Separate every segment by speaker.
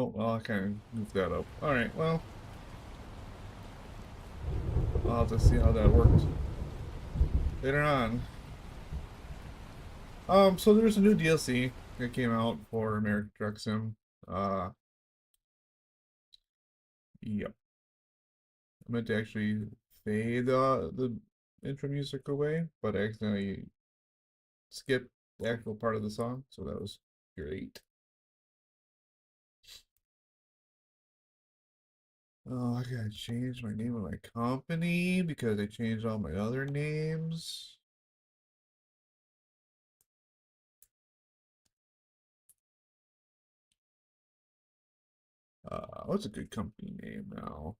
Speaker 1: Oh, well, I kind of goofed that up. Alright, well, I'll have to see how that works later on. So there's a new DLC that came out for American Truck Sim. Uh, yep. I meant to actually fade the intro music away, but I accidentally skipped the actual part of the song, so that was great. Oh, I gotta change my name of my company because I changed all my other names. What's a good company name now?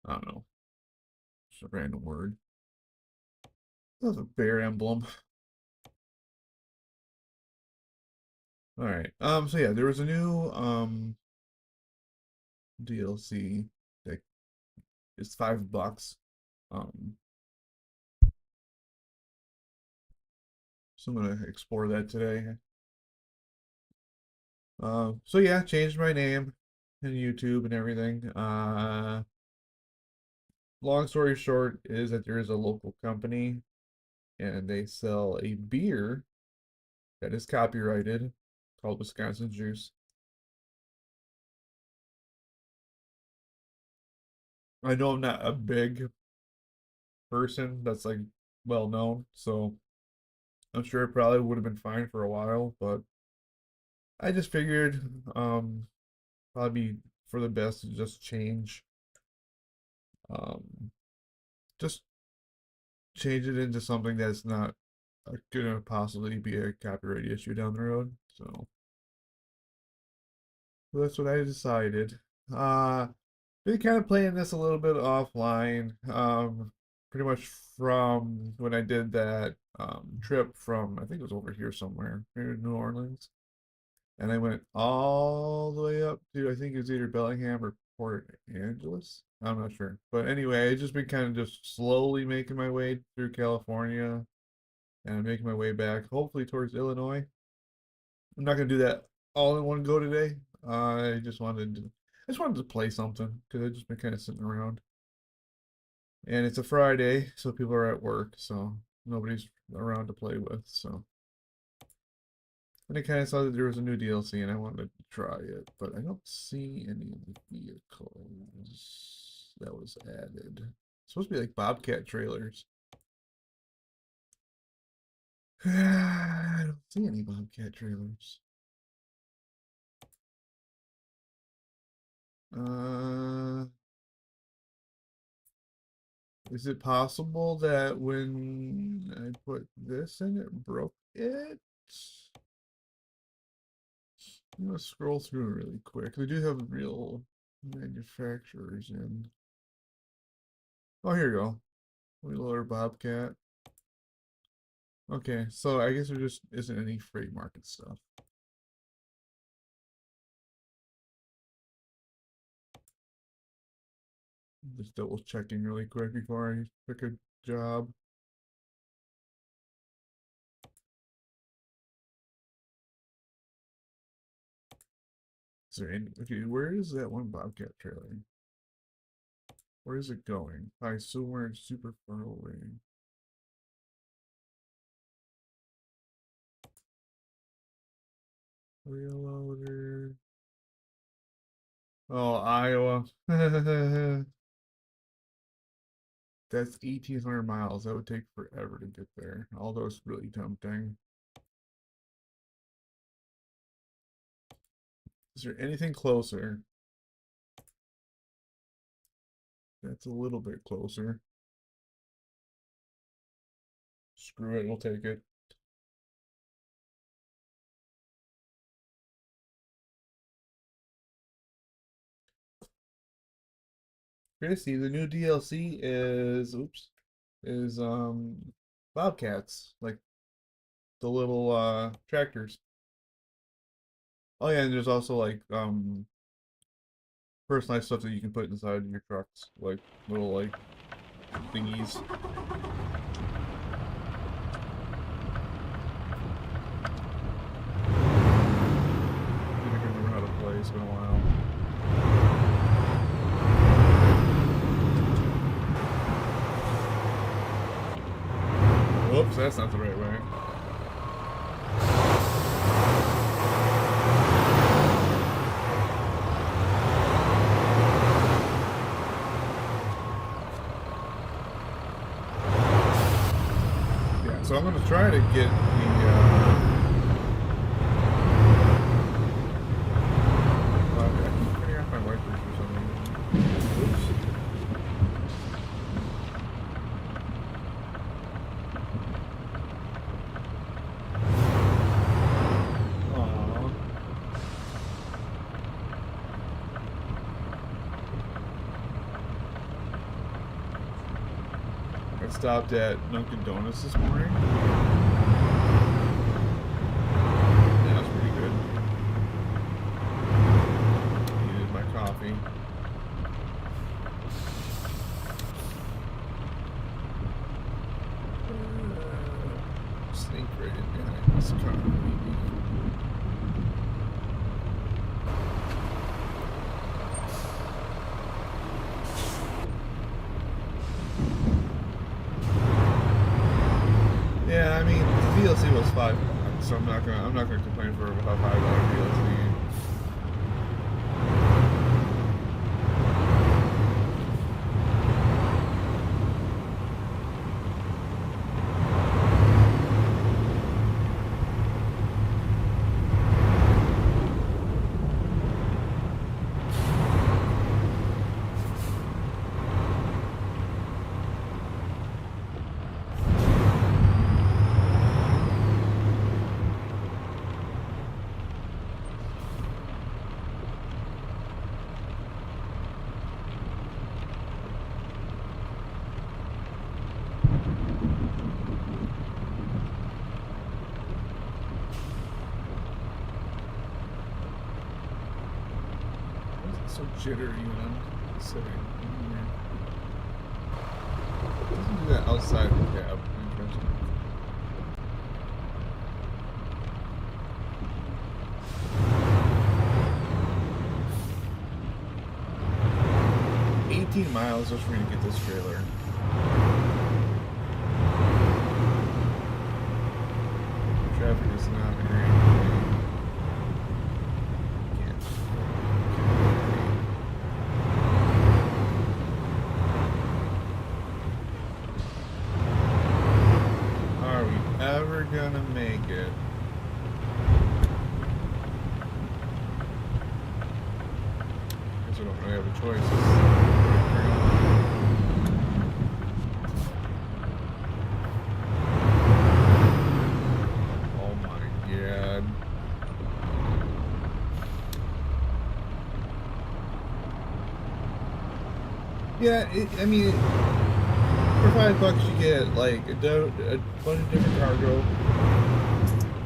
Speaker 1: I don't know. Just a random word. That's a bear emblem. All right. So yeah, there was a new DLC that is $5. Um, so I'm gonna explore that today. So yeah, changed my name and YouTube and everything. Long story short is that there is a local company and they sell a beer that is copyrighted called Wisconsin Juice. I know I'm not a big person that's like well known, so I'm sure it probably would have been fine for a while, but I just figured probably for the best to just um just change it into something that's not gonna possibly be a copyright issue down the road. So that's what I decided. Uh been kind of playing this a little bit offline. Pretty much from when I did that trip from I think it was over here somewhere, maybe New Orleans. And I went all the way up to I think it was either Bellingham or Port Angeles. I'm not sure. But anyway, I just been kind of just slowly making my way through California and making my way back, hopefully towards Illinois. I'm not gonna do that all in one go today. I just wanted to play something because I've just been kind of sitting around. And it's a Friday, so people are at work, so nobody's around to play with. So and I kind of saw that there was a new DLC and I wanted to try it, but I don't see any of the vehicles that was added. It's supposed to be like Bobcat trailers. I don't see any Bobcat trailers. Uh, is it possible that when I put this in, it broke it? I'm gonna scroll through really quick. They do have real manufacturers in. Oh, here you go. Wheeler Bobcat. Okay, so I guess there just isn't any free market stuff. Just double checking really quick before I pick a job. Is there any? Okay, where is that one Bobcat trailer? Where is it going? I somewhere super far away. Wheel loader. Oh, Iowa. That's 1,800 miles. That would take forever to get there. Although it's really tempting. Is there anything closer? That's a little bit closer. Screw it, we'll take it. Chrissy, the new DLC is oops, is Bobcats, like the little tractors. Oh yeah, and there's also like personalized stuff that you can put inside your trucks, like little like thingies. I can remember how to play. It's been a while. Whoops, that's not the right way. Yeah, so I'm gonna try to get the okay, I keep turning off my wipers for some reason. Oops. Aww. I stopped at Dunkin' Donuts this morning. Yeah, that's pretty good. Needed my coffee. Sneak right in behind this car, maybe. Yeah, I mean the DLC was $5, so I'm not gonna complain for a $5 DLC. So jittery when I'm sitting. Doesn't do that outside of the cab. Interesting. $18 just for me to get this trailer. Traffic is not great. Ever gonna make it? Guess we don't really have a choice. Oh my god. Yeah, I mean, for $5 you get like a bunch of different cargo,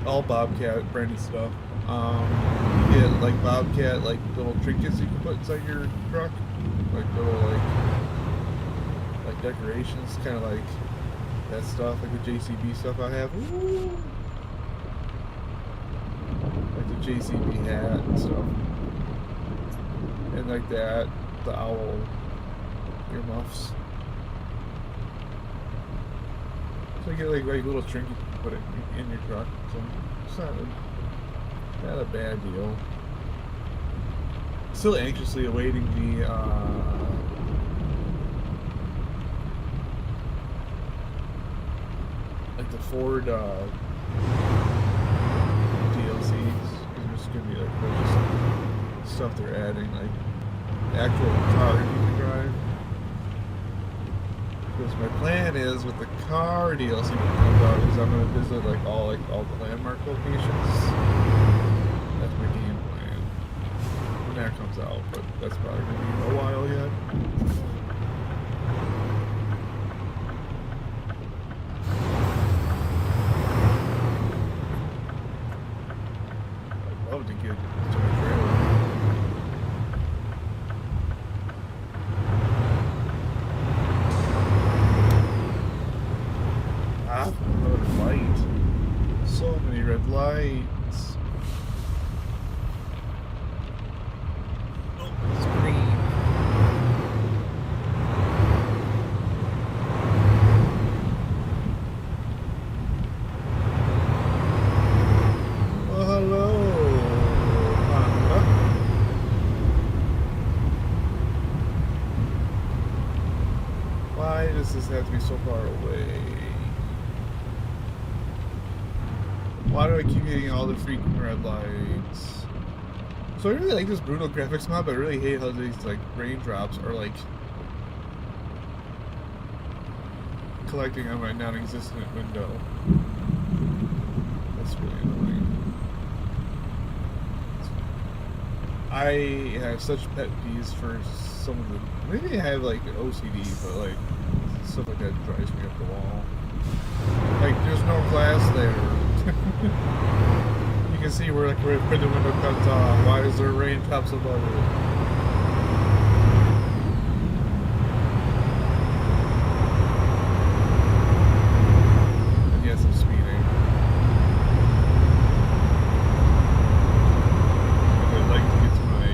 Speaker 1: all Bobcat branded stuff. You get like Bobcat like little trinkets you can put inside your truck, like little like decorations, kind of like that stuff, like the JCB stuff I have. Ooh. Like the JCB hat and stuff, and like that, the owl earmuffs. So you get like little trinkets you can put it in your truck. So it's not a bad deal. Still anxiously awaiting the like the Ford DLCs. There's gonna be like just stuff they're adding, like actual cars you can drive. Because my plan is with the car DLC when it comes out is I'm gonna visit like all the landmark locations. That's my game plan when that comes out, but that's probably gonna be a while yet. I'd love to get lights. Oh, it's green. Well, hello, Honda. Why does this have to be so far away? Why do I keep hitting all the freaking red lights? So I really like this brutal graphics mod, but I really hate how these like raindrops are like collecting on my non-existent window. That's really annoying. I have such pet peeves for some of the. Maybe I have like OCD, but like stuff like that drives me up the wall. Like there's no glass there. You can see where like where the window cuts off. Why is there raindrops above it? And yes, I'm speeding. But I'd like to get to my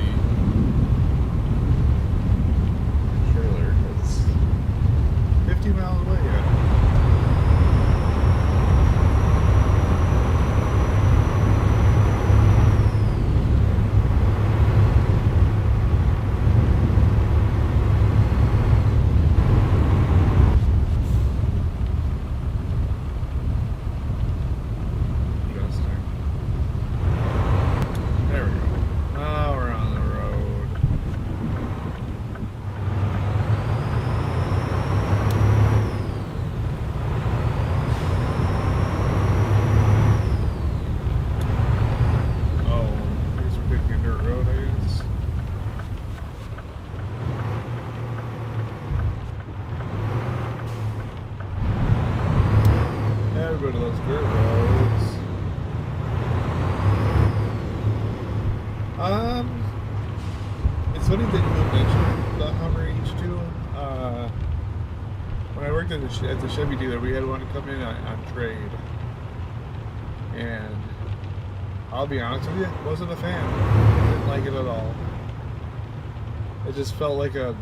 Speaker 1: trailer. It's 50 miles away yet. There we go. Now we're on the road. Oh, here's a big dirt road, I guess. Everybody loves dirt roads. It's funny that you mentioned the Hummer H2. When I worked at the Chevy dealer, we had one come in on trade, and I'll be honest with you, wasn't a fan. Didn't like it at all. It just felt like a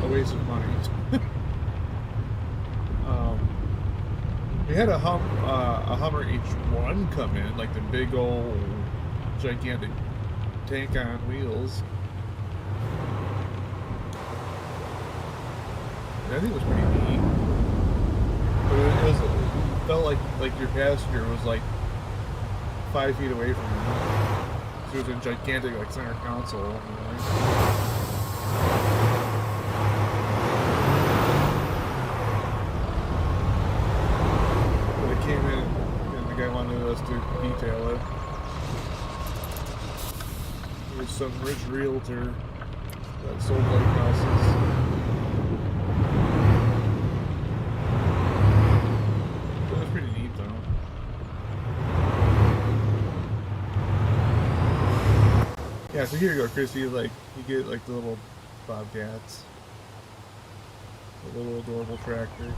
Speaker 1: waste of money. We had a Hummer H1 come in, like the big old gigantic tank on wheels. And I think it was pretty neat. But it felt like your passenger was like 5 feet away from you. So it was a gigantic like center console. You know? Came in and the guy wanted us to detail it. There was some rich realtor that sold lake houses. It was pretty neat though. Yeah, so here you go, Chris. You get like the little Bobcats, the little adorable tractors.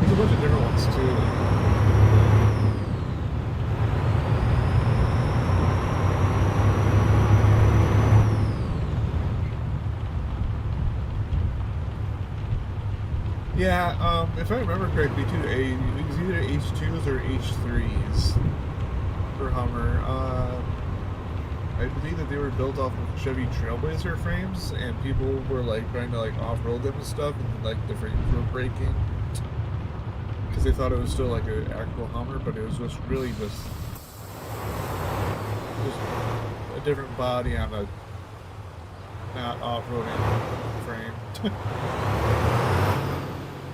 Speaker 1: There's a bunch of different ones too. Yeah, if I remember correctly too, it was either H2s or H3s for Hummer. I believe that they were built off of Chevy Trailblazer frames, and people were like trying to like off-road them and stuff, and like the frames were breaking. Because they thought it was still like an actual Hummer, but it was just really just a different body on a not off-roading frame.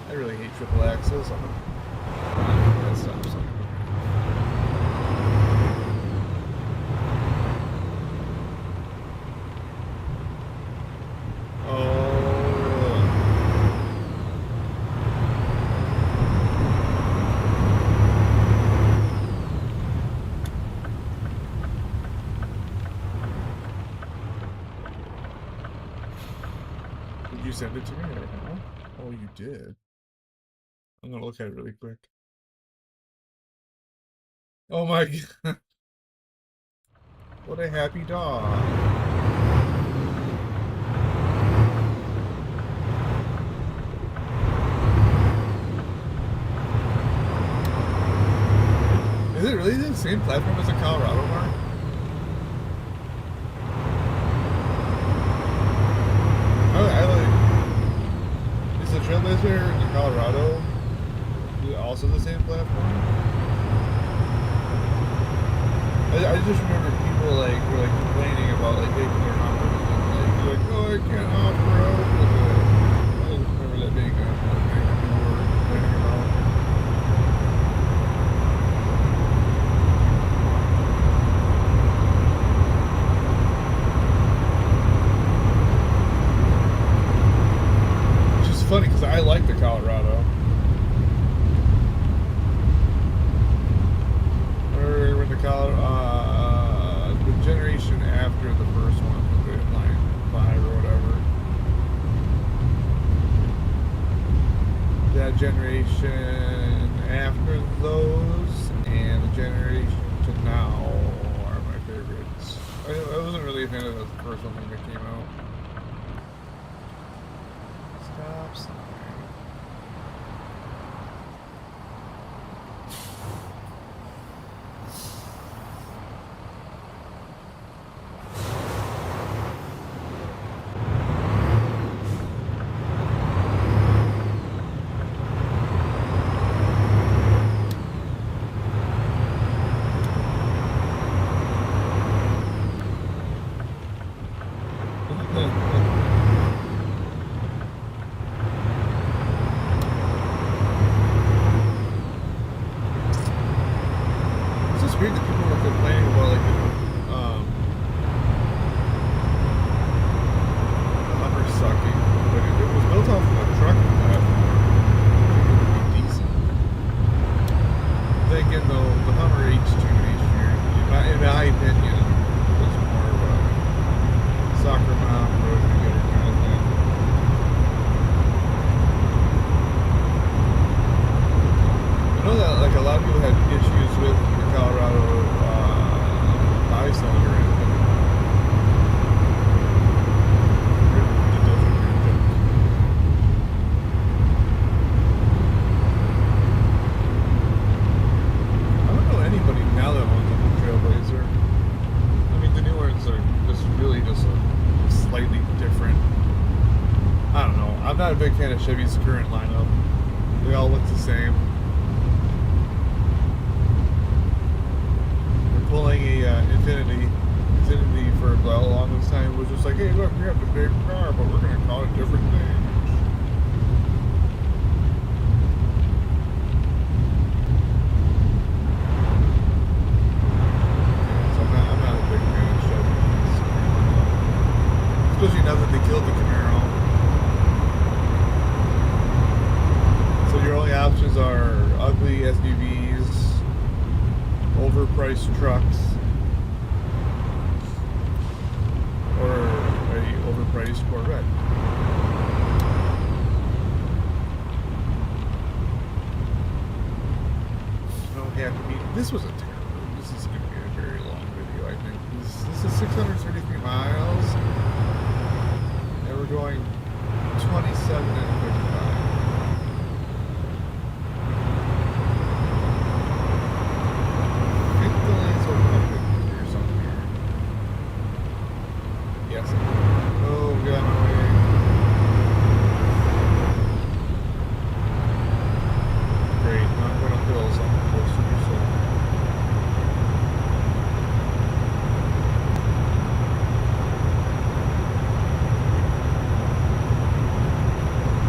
Speaker 1: I really hate triple axles. That stops. Did you send it to me right now? Oh, you did. I'm gonna look at it really quick. Oh my god. What a happy dog. Is it really the same platform as the Colorado Mark? I like. Is the Trailblazer in Colorado also the same platform? I just remember people like were like complaining about like taking their numbers and like oh I can't off road. I just remember that being a thing that people were complaining about. Which is funny because I like the Colorado. Or when the Colorado, the generation after the first one, the Line 5 or whatever. That generation after those and the generation to now are my favorites. I wasn't really a fan of the first one when it came out. Stop sign. It's just weird that people were complaining about like the Hummer sucking, but it was built off of a truck platform. It would be decent. Then again, though, the Hummer H2 and H3, in my opinion, was more of a soccer mom road together kind of thing. I know that like a lot of people had issues with the Colorado 5-cylinder engine. I don't know anybody now that owns a Trailblazer. I mean, the new ones are just really just a slightly different. I don't know. I'm not a big fan of Chevy's current lineup. They all look the same. They're pulling a Infinity for a longest time was just like, hey, look, we have the same car, but we're gonna call it different names. So I'm not a big fan of Chevy's current lineup. Especially now that they killed the Camaro. So your only options are ugly SUVs, overpriced trucks, or a overpriced Corvette. No happy meeting. This was a terrible. This is going to be a very long video, I think. This is 633 miles, and we're going 27 and 55. Yes. Oh, we got my way. Great. Not going uphill, so I'm close to you, so.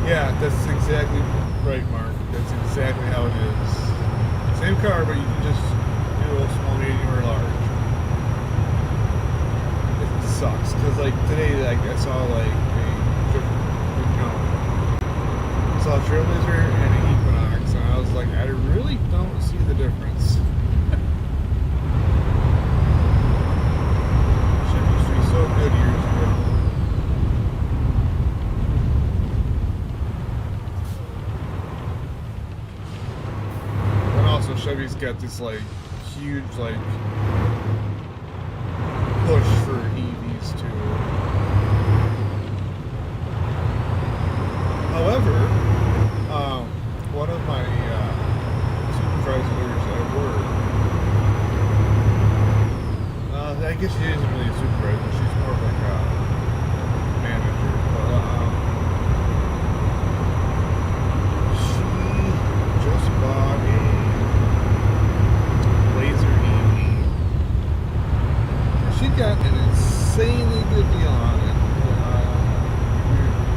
Speaker 1: Yeah, that's exactly right, Mark. That's exactly how it is. Same car, but you can just do a small, medium, or large. Sucks because like today like I saw like I saw a Trailblazer and an Equinox and I was like I really don't see the difference. Chevy used to be so good years ago. And also Chevy's got this like huge like push for EVs too. However, one of my supervisors at work, I guess she isn't really a supervisor, she's more of like a manager, but she just bought a Blazer EV. She got an insanely good deal on it.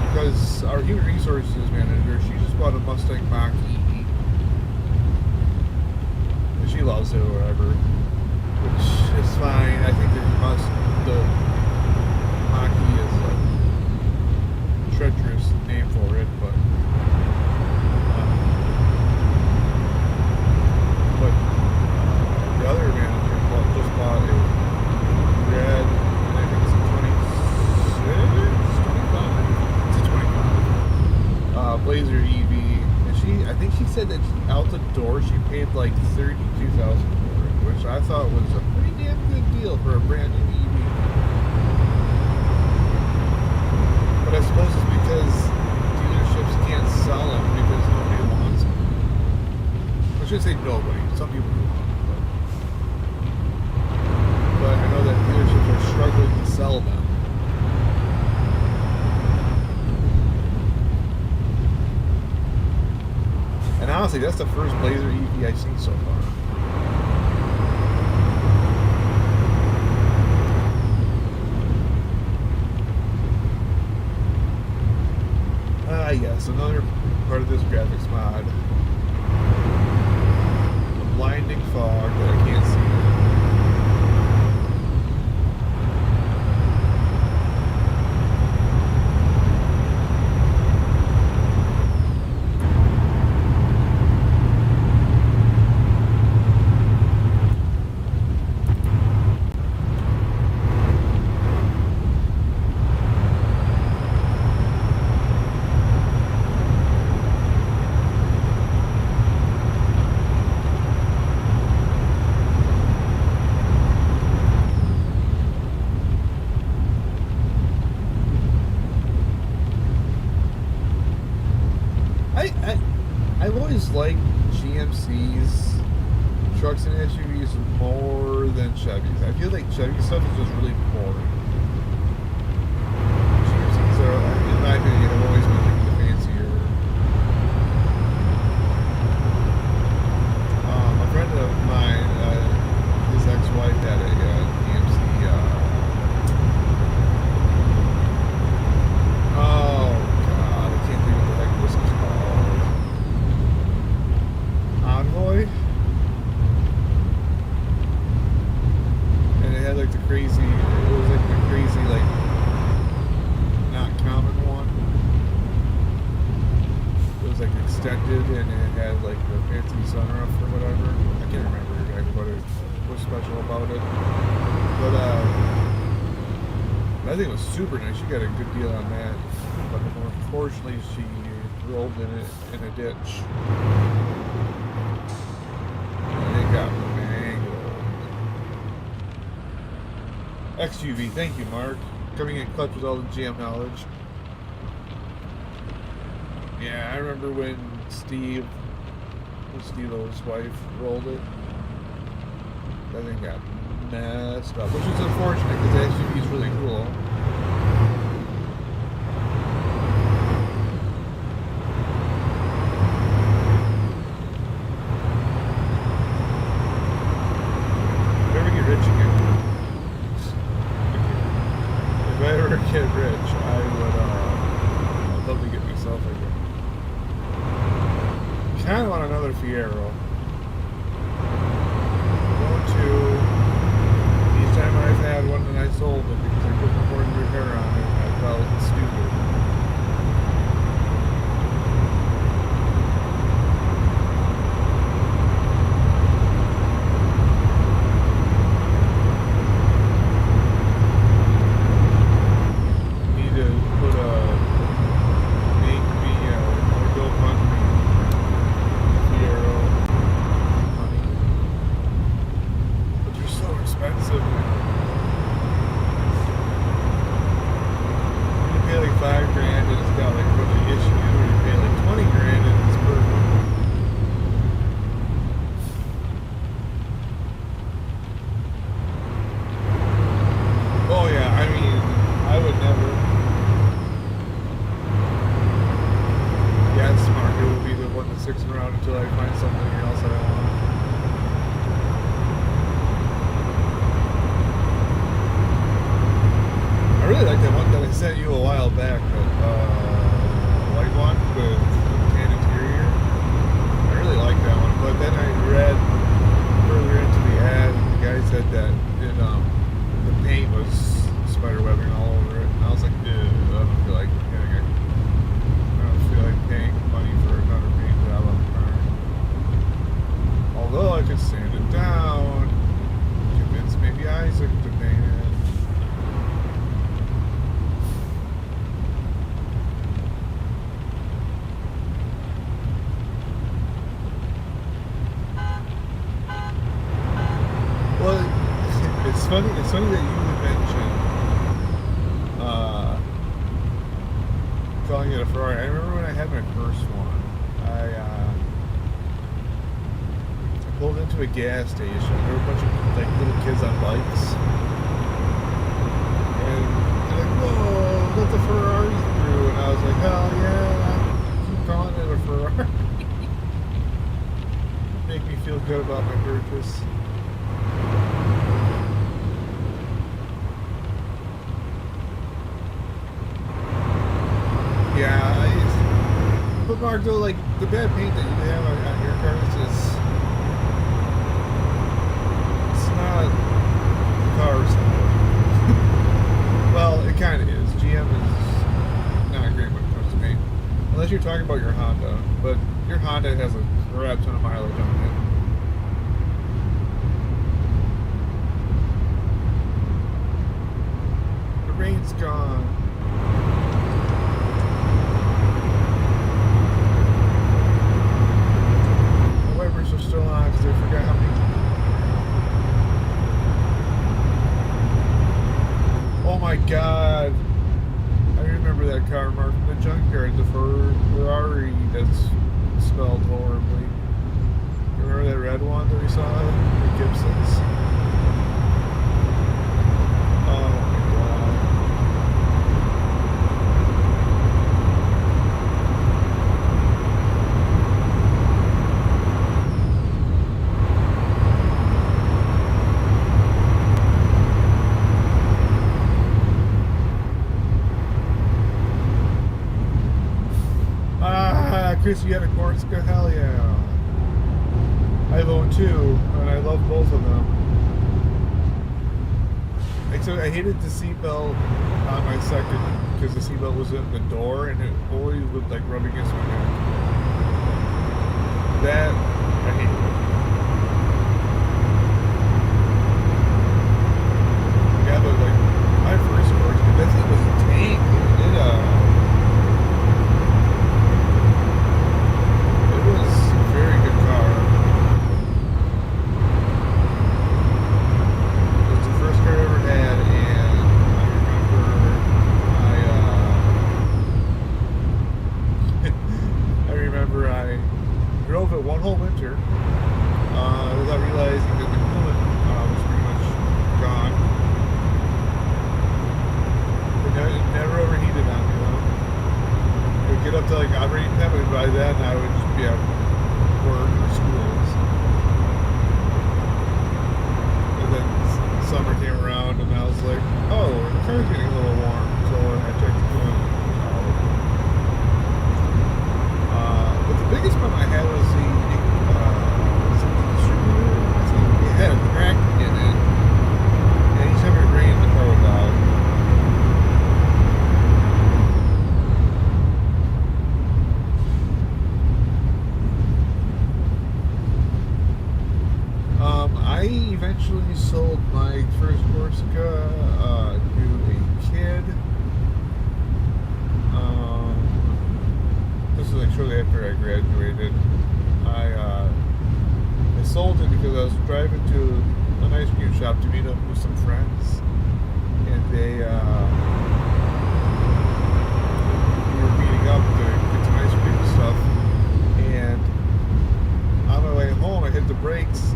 Speaker 1: Because our human resources manager, she just bought a Mustang Mach E. And she loves it or whatever. Which is fine. I think the Mach E is a treacherous name for it, but the other manager just bought a red, I think it's a 25 Blazer EV, and I think she said that out the door she paid like $32,000 for it, which I thought was a pretty damn good deal for a brand new EV. But I suppose it's because dealerships can't sell them because nobody wants them. I shouldn't say nobody. Some people do want them, but I know that dealerships are struggling to sell them. And honestly, that's the first Blazer EV I've seen so far. Yes, another part of this graphics mod. A blinding fog that I can't see. I've always liked GMC's trucks and SUVs more than Chevys. I feel like Chevy stuff is just really boring. GMCs are, in my opinion, have always been like the fancier. A friend of mine, his ex-wife had a GMC. Oh God, I can't think of what the heck this is called. Envoy, and it had like the crazy, it was like the crazy, like not common one. It was like extended and it had like the fancy sunroof or whatever. I can't remember exactly what it was special about it, but I think it was super nice. She got a good deal on that, but unfortunately she rolled in it in a ditch. Got mangled. XUV, thank you, Mark. Coming in clutch with all the GM knowledge. Yeah, I remember when Steve-O's wife rolled it. That thing got messed up, which is unfortunate because the XUV is really cool. Get rich, I would I'd love to get myself a kind of want another Fiero. Going to each time I've had one and I sold it because I couldn't afford to repair on it, I felt stupid. funny that you would mention calling it a Ferrari. I remember when I had my first one, I pulled into a gas station. There were a bunch of like little kids on bikes, and they're like, "Whoa, let the Ferrari through!" And I was like, "Hell yeah!" Keep calling it a Ferrari. Make me feel good about my purchase. Yeah, but Mark, though, like the bad paint that you have on your cars is it's not cars. Well, it kind of is. GM is not great when it comes to paint, unless you're talking about your Honda. But your Honda has a crap ton of mileage on it. The rain's gone. The wipers are still on because I forgot how many. Oh my god! I remember that car, Mark, from the junkyard. The Ferrari that's smelled horribly. You remember that red one that we saw? The Gibsons? Oh my god. Ah, Chris, you had a Corsica? Hell yeah. I own two, and I love both of them. Except I hated the seatbelt on my second because the seatbelt was in the door and it always would like rub against my neck. That I hated it. Yeah, but like my first Corsica, that thing was a tank. It was a very good car. First car I ever had, and I remember I drove it one whole winter without realizing that the coolant was pretty much gone. It never overheated on me though. It would get up to like operating temp, and by then I would just be at work or schools. And then summer came around and I was like, oh, the car's getting a little warm, so I checked the coolant out. But the biggest problem I had was the distributor. I think it had a crack in it, and each time it rained, the car would die. I eventually sold my first Corsica to a kid. This is like shortly after I graduated. I sold it because I was driving to an ice cream shop to meet up with some friends, and we were meeting up to get some ice cream and stuff. And on my way home, I hit the brakes.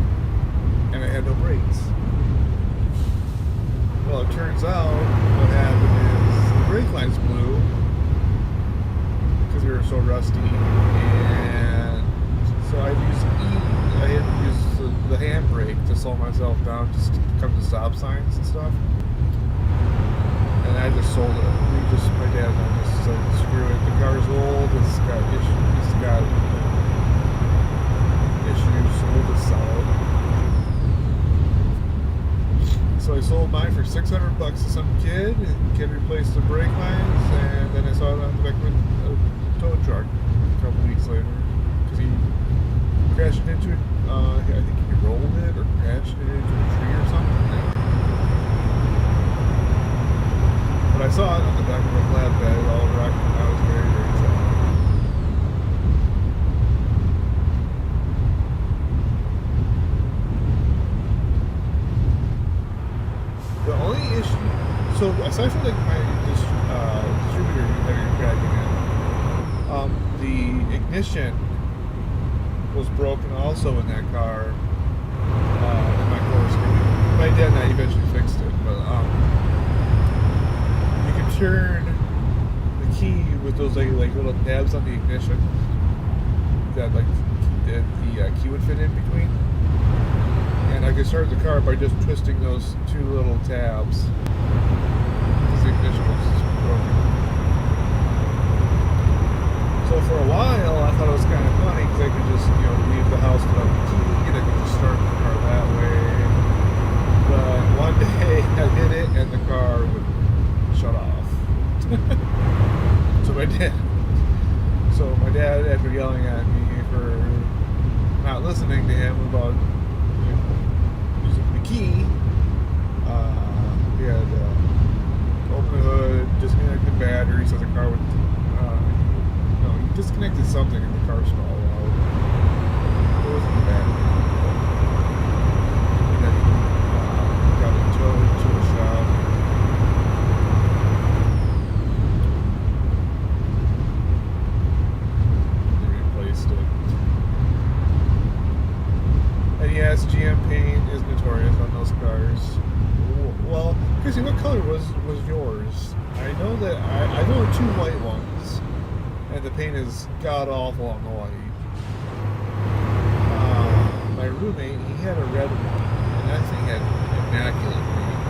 Speaker 1: And I had no brakes. Well, it turns out what happened is the brake lines blew because they were so rusty, and so I had to use the handbrake to slow myself down just to come to stop signs and stuff. And I just sold it. My dad and I just said, screw it. The car's old. It's got issues. So we'll just sell it. So I sold mine for $600 to some kid. The kid replaced the brake lines, and then I saw it on the back of a tow truck a couple weeks later because he crashed into it. I think he rolled it or crashed it into a tree or something. But I saw it on the back of a flatbed, all rocked, and I was very, very sad. The ignition was broken also in that car, in my Corsica. My dad and I eventually fixed it, but you can turn the key with those like little tabs on the ignition that like the key would fit in between. And I could start the car by just twisting those two little tabs because the ignition was broken. So for a while, I thought it was kind of funny because I could just, leave the house without the key and I could just start the car that way. But one day I did it and the car would shut off. So my dad, after yelling at me for not listening to him about using the key, he had to open the hood, disconnect the battery so the car would. No, he disconnected something and the car stalled out. It wasn't the battery. And then he got it towed to a shop. And yes, GM paint is notorious on those cars. Well, Chrissy, what color was yours? I know that I know two white ones, and the paint is god awful on the white. My roommate, he had a red one, and that thing had immaculate paint.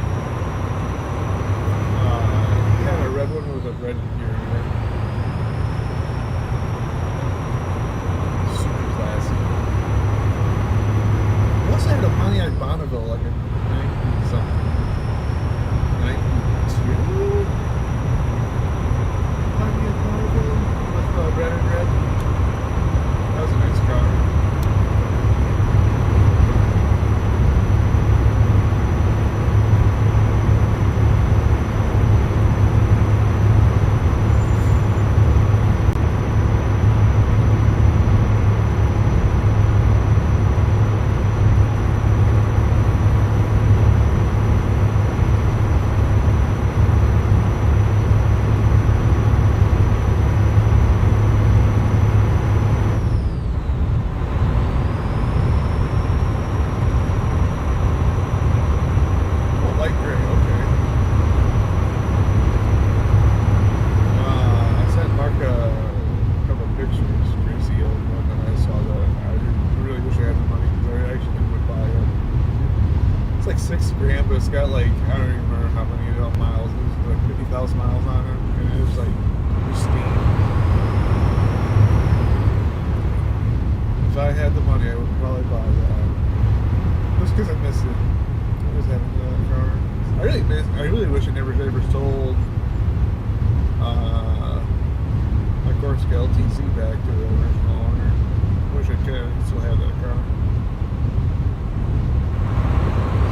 Speaker 1: He had a red one with a red interior. Super classy. He also had a Pontiac Bonneville, like a 90-something. 92? Pontiac Bonneville with red and red. That was a nice car. But it's got like, I don't even remember how many miles, it was like 50,000 miles on it, and it was like pristine. If I had the money, I would probably buy that. Just because I miss it. I miss having that car. I really wish I never ever sold my Corsica LTC back to the original owner. I wish I could still have that car.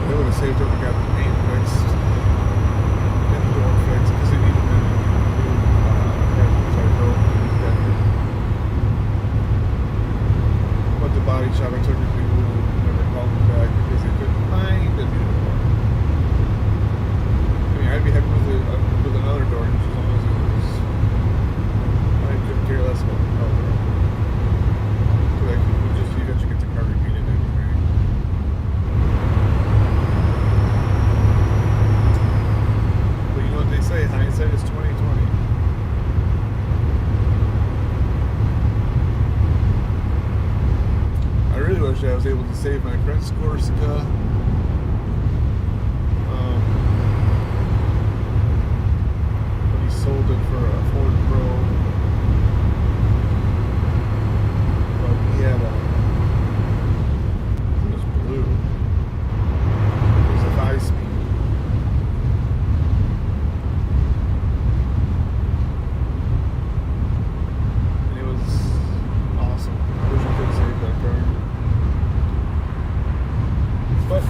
Speaker 1: They would have saved up and got the paint fixed and the door fixed because they needed a new but the body shop I took it to never called me back because they couldn't find a new door. I mean, I'd be happy with another door just as long as it was. I couldn't care less about the color. So I could just eventually get the car repainted anyway. They say hindsight is 20/20. I really wish I was able to save my friend's Corsica. But he sold it for a Ford Pro. But he had it was blue. It was a 5-speed. But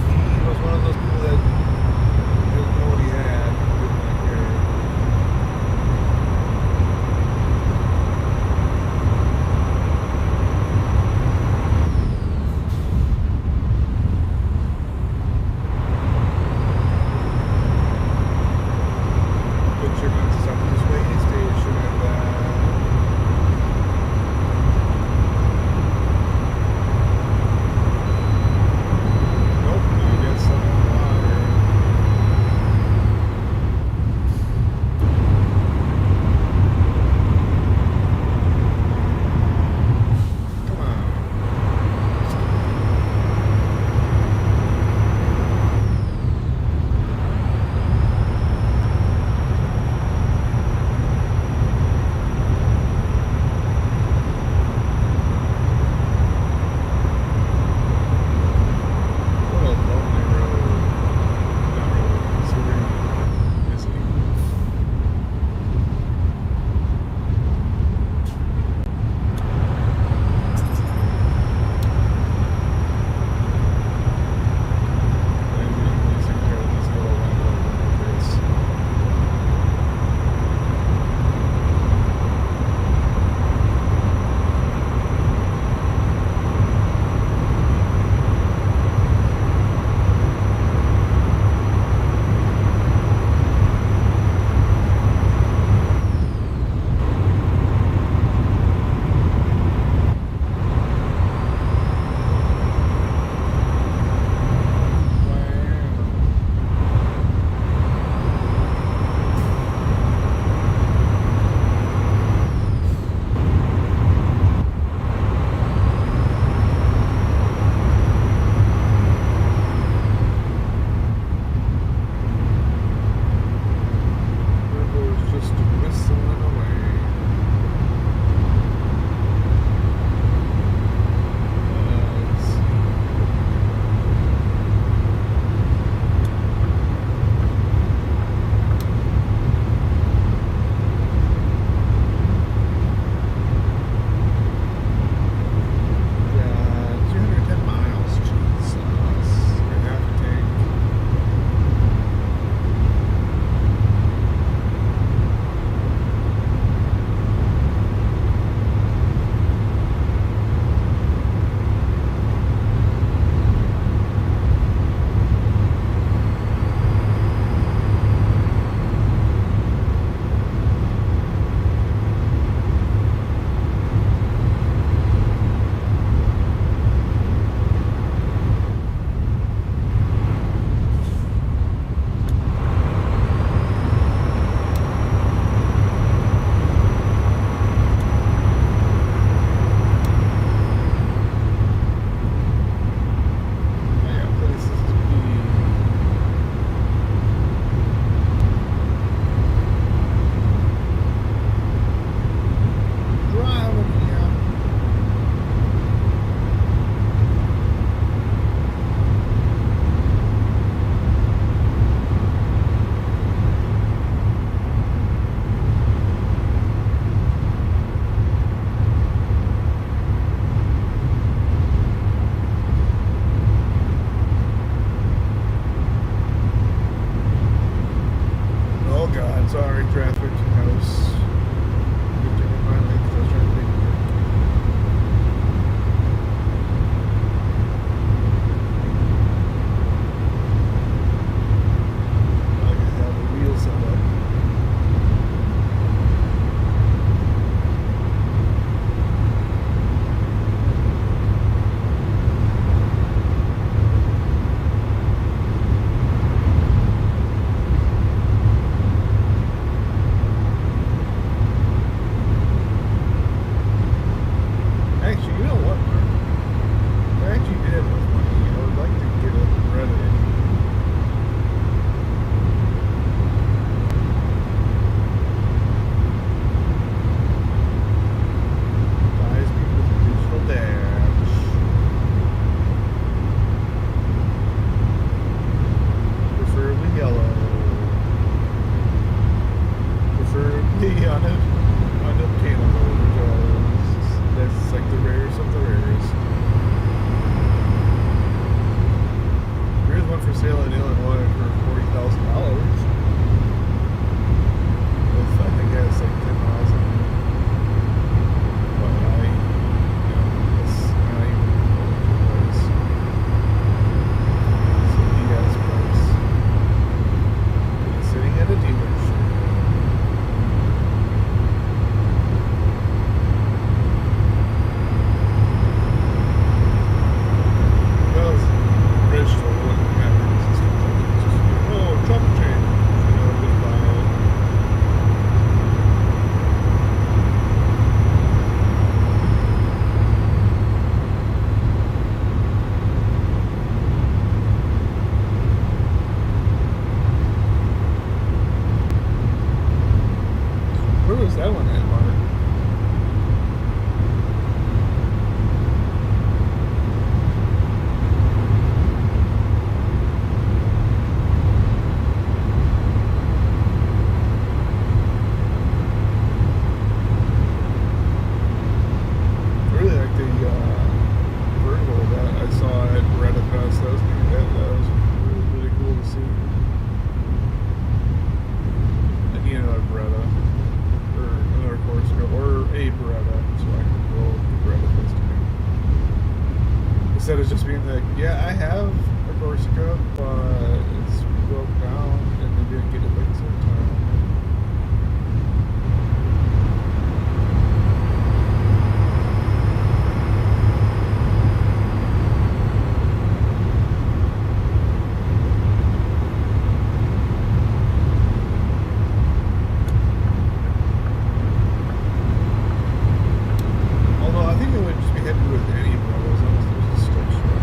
Speaker 1: on it, Mark. I really like the vertical that I saw at Beretta Fest. That was really, really cool to see. I need another Beretta, or another Corsica, or a Beretta, so I can go to Beretta Fest again. Instead of just being like, yeah, I have a Corsica, but it's broke down and they didn't get it fixed in time. Although I think it would just be happy with any Beretta as long as there's a stick shift.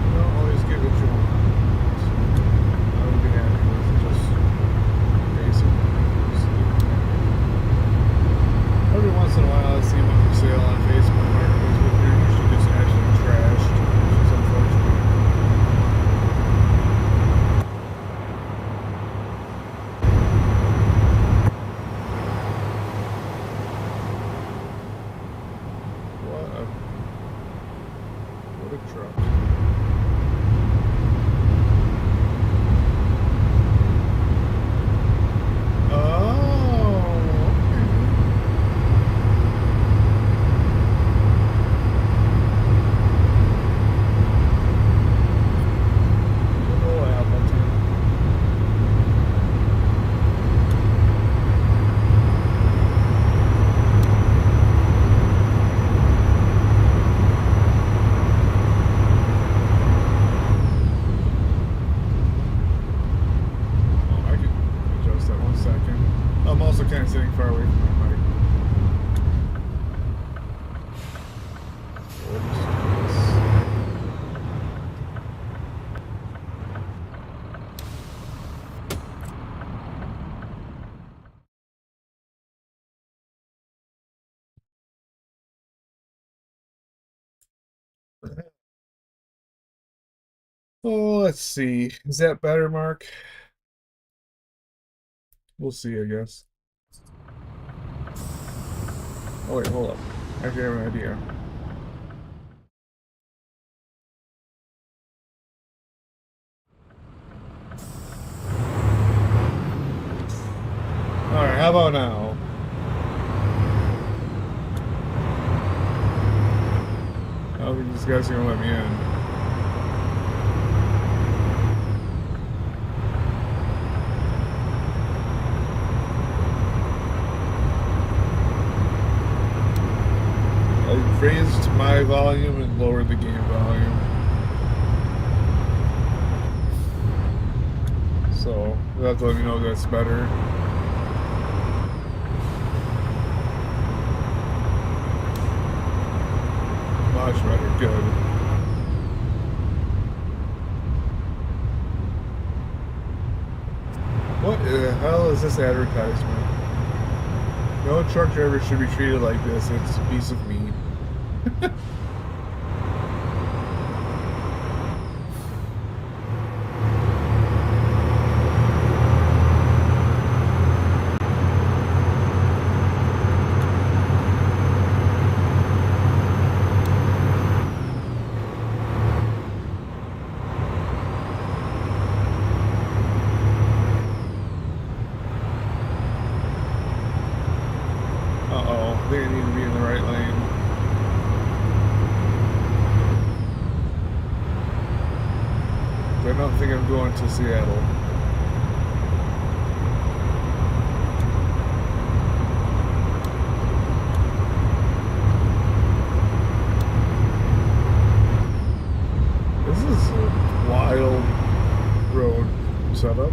Speaker 1: You don't always get what you want. So I would be happy with just basic numbers. Every once in a while I see them for sale on Facebook Marketplace, but they're usually just actually trashed, which is unfortunate. What a truck. Oh, okay. Good old Appleton. Oh, I can adjust that 1 second. I'm also kind of sitting far away from my mic. We'll just do this. Oh, let's see. Is that better, Mark? We'll see, I guess. Oh, wait, hold up. I actually have an idea. Alright, how about now? I don't think this guy's gonna let me in. I raised my volume and lowered the game volume. So, you'll have to let me know if that's better. Much better, good. What the hell is this advertisement? No truck driver should be treated like this. It's a piece of meat. Uh-oh, they need to be in the right lane. I don't think I'm going to Seattle. This is a wild road setup.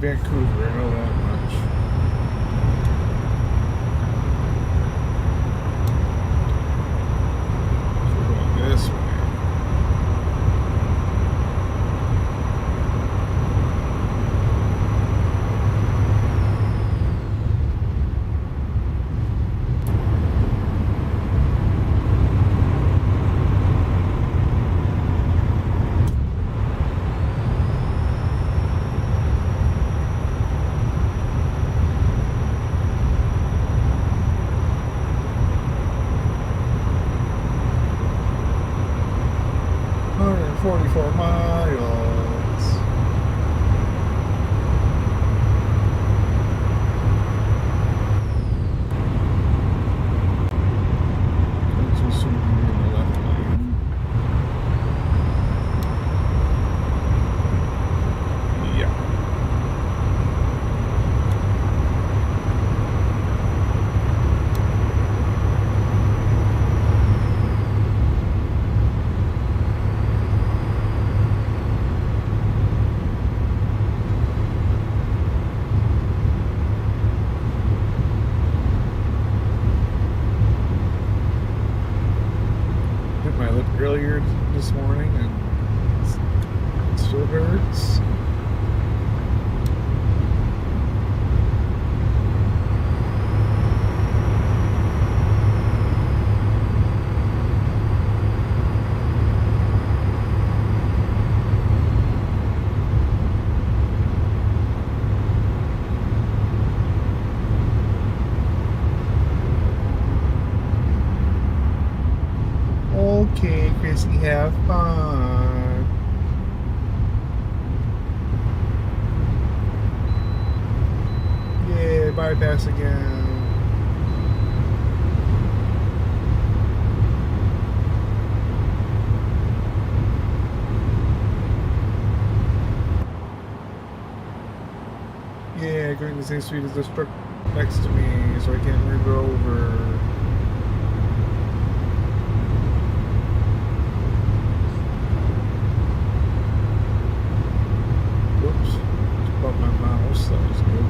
Speaker 1: Vancouver, I know that much. So we're going this way. Earlier this morning and it still hurts. Okay, Chrissy, have fun. Yeah, bypass again. Yeah, going the same speed as this truck next to me, so I can't move it over. My mouse, that was good.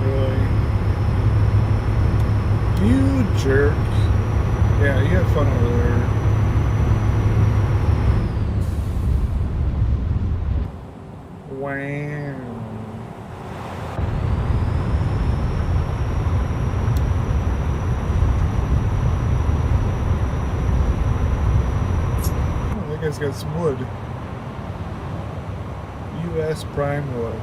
Speaker 1: Really? You jerk. Yeah, you have fun over there. Wow. That guy's got some wood. U.S. prime wood.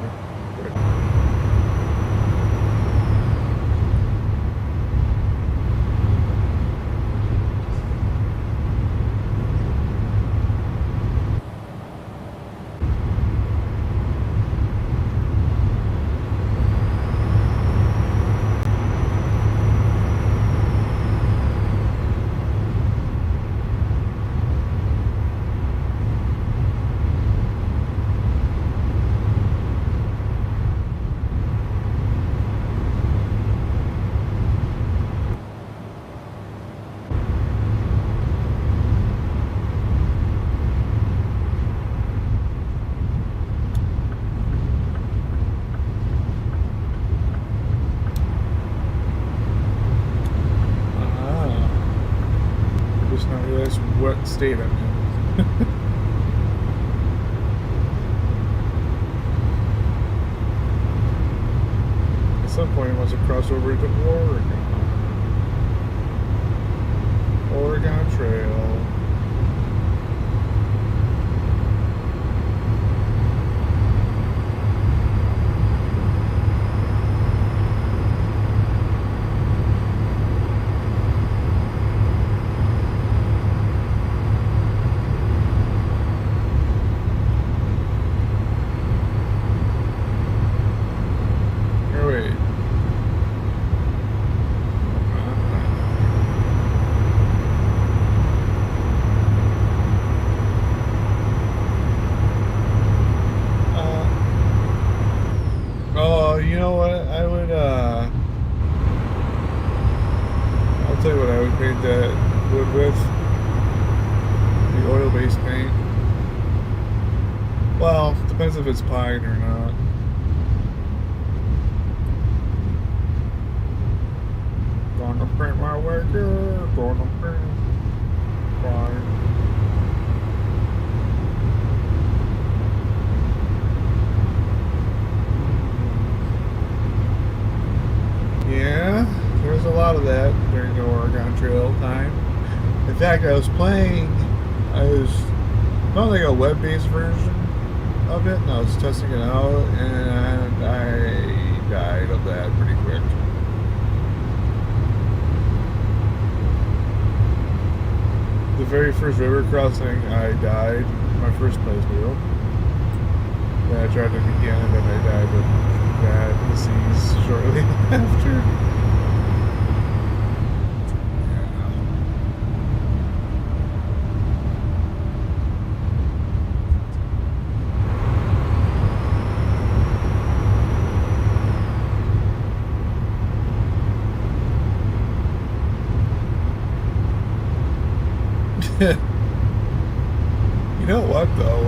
Speaker 1: What state I'm in. At some point, it must have crossed over into Oregon Trail. paint that wood with. The oil-based paint. Well, depends if it's pine or not. Gonna print my wager. Gonna print pine. Yeah, there's a lot of that during the Oregon Trail time. In fact, I was found like a web-based version of it, and I was testing it out, and I died of that pretty quick. The very first river crossing, I died my first playthrough. Then I tried it again, and then I died of bad disease shortly after. You know what though?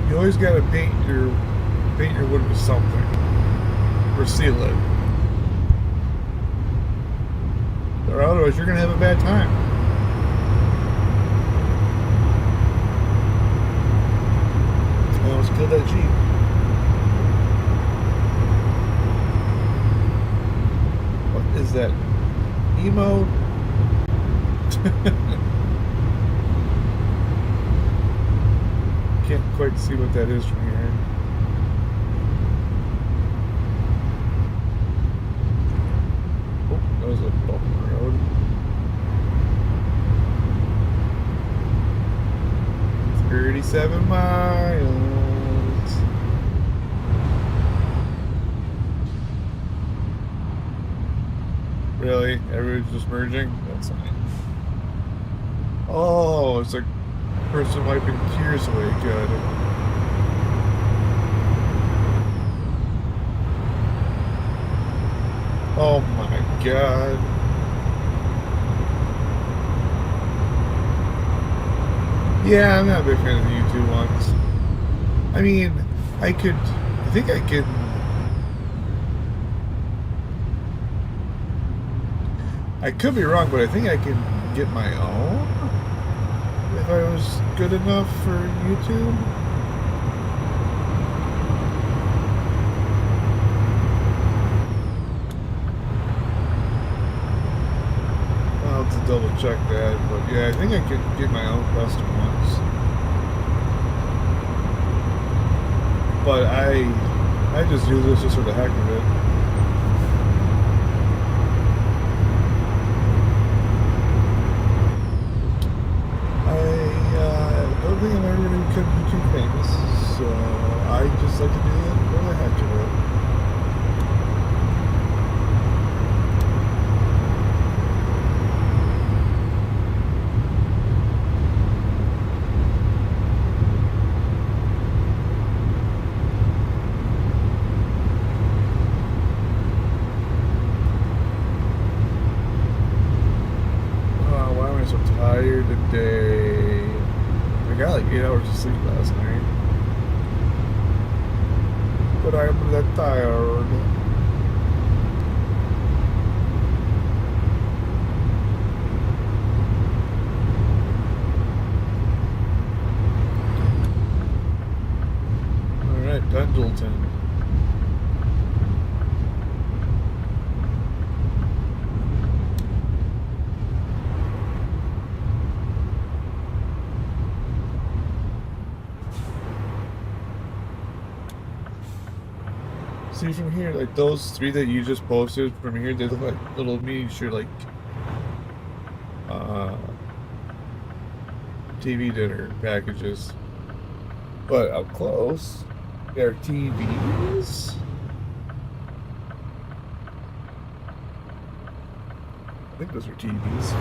Speaker 1: You always gotta paint your wood with something, or seal it, or otherwise you're gonna have a bad time. I almost killed that Jeep. Is that emo? Can't quite see what that is from here. Oh, that was a bump in the road. 37 miles. Really? Everybody's just merging? That's fine. Oh, it's a person wiping tears away. Good. Oh my god. Yeah, I'm not a big fan of the YouTube ones. I mean, I think I could. I could be wrong, but I think I can get my own if I was good enough for YouTube. I'll have to double check that, but yeah, I think I could get my own custom ones. But I just do this just for the heck of it. I don't think I'm ever going to become YouTube famous, so I just like to do it for the heck of it. Why am I so tired today? I got like 8 hours of sleep last night. But I'm that tired. Alright, Pendleton. See from here, like those 3 that you just posted from here, they look like little miniature, like, TV dinner packages. But up close, they're TVs. I think those are TVs.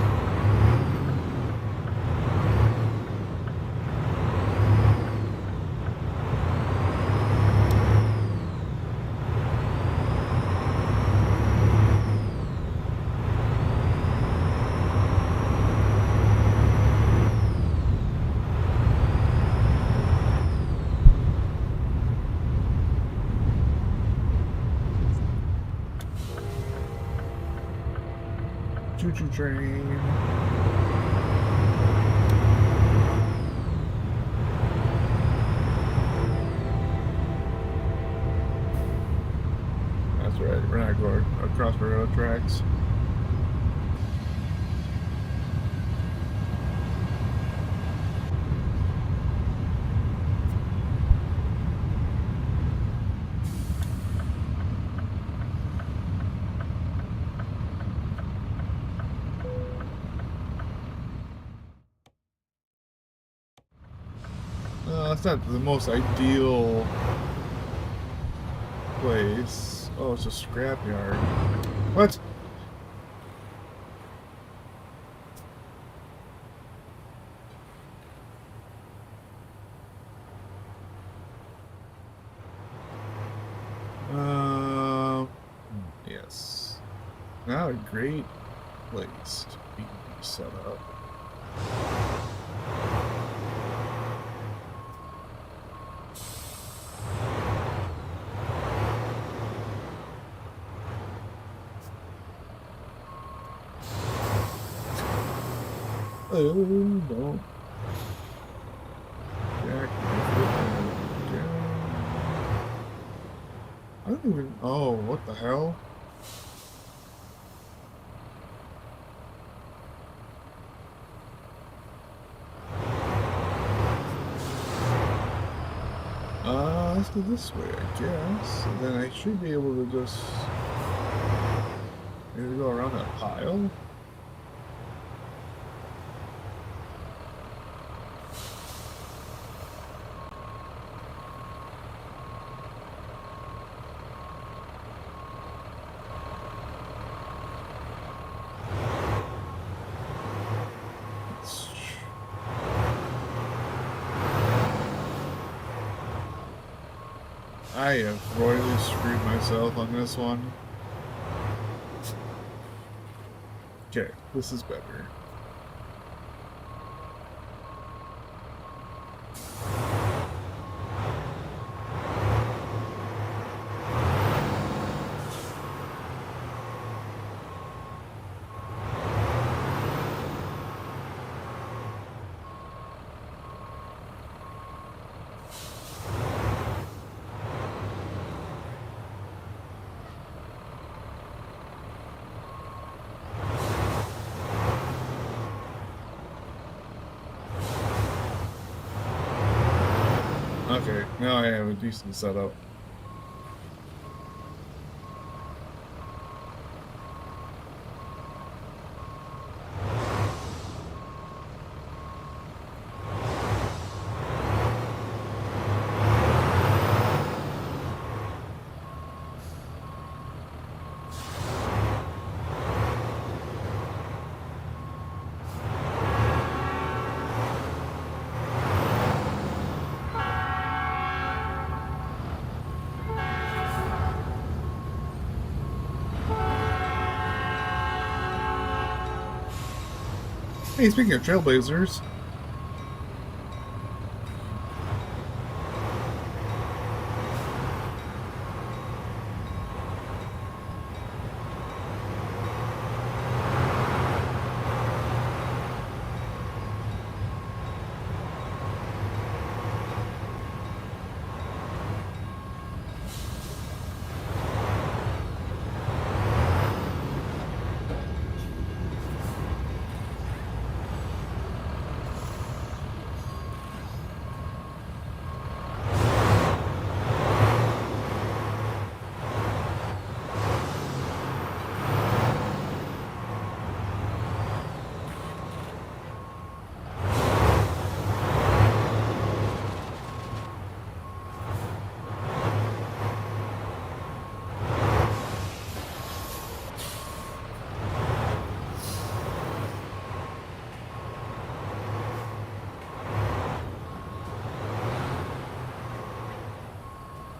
Speaker 1: Choo-choo train. That's right, we're not going across railroad tracks. It's not the most ideal place. Oh, it's a scrapyard. What? Um, yes. Not a great place to be set up. Oh, no. Jack, I don't even. Oh, what the hell? Let's go this way, I guess. And then I should be able to just maybe go around that pile. I have royally screwed myself on this one. Okay, this is better. Okay, now I have a decent setup. Hey, speaking of trailblazers,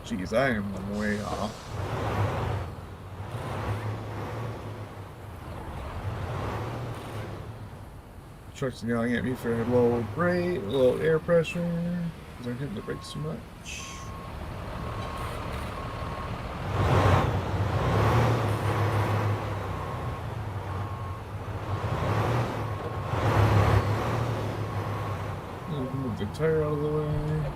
Speaker 1: geez, I am way off. Truck's yelling at me for low air pressure because I'm hitting the brakes too much. Move the tire out of the way.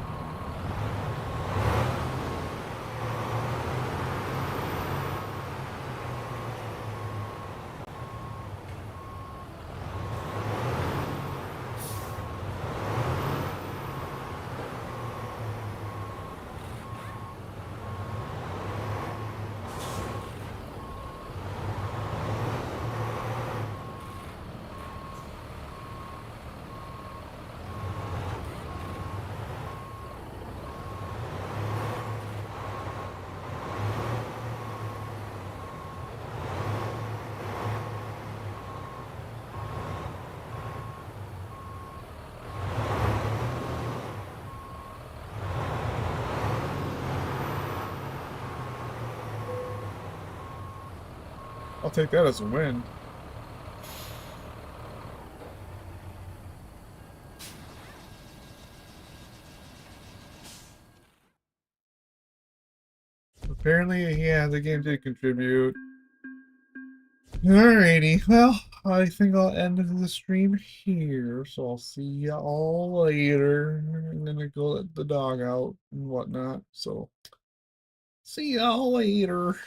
Speaker 1: I'll take that as a win. Apparently, yeah, the game did contribute. Alrighty, well, I think I'll end the stream here, so I'll see y'all later. I'm gonna go let the dog out and whatnot, so see y'all later.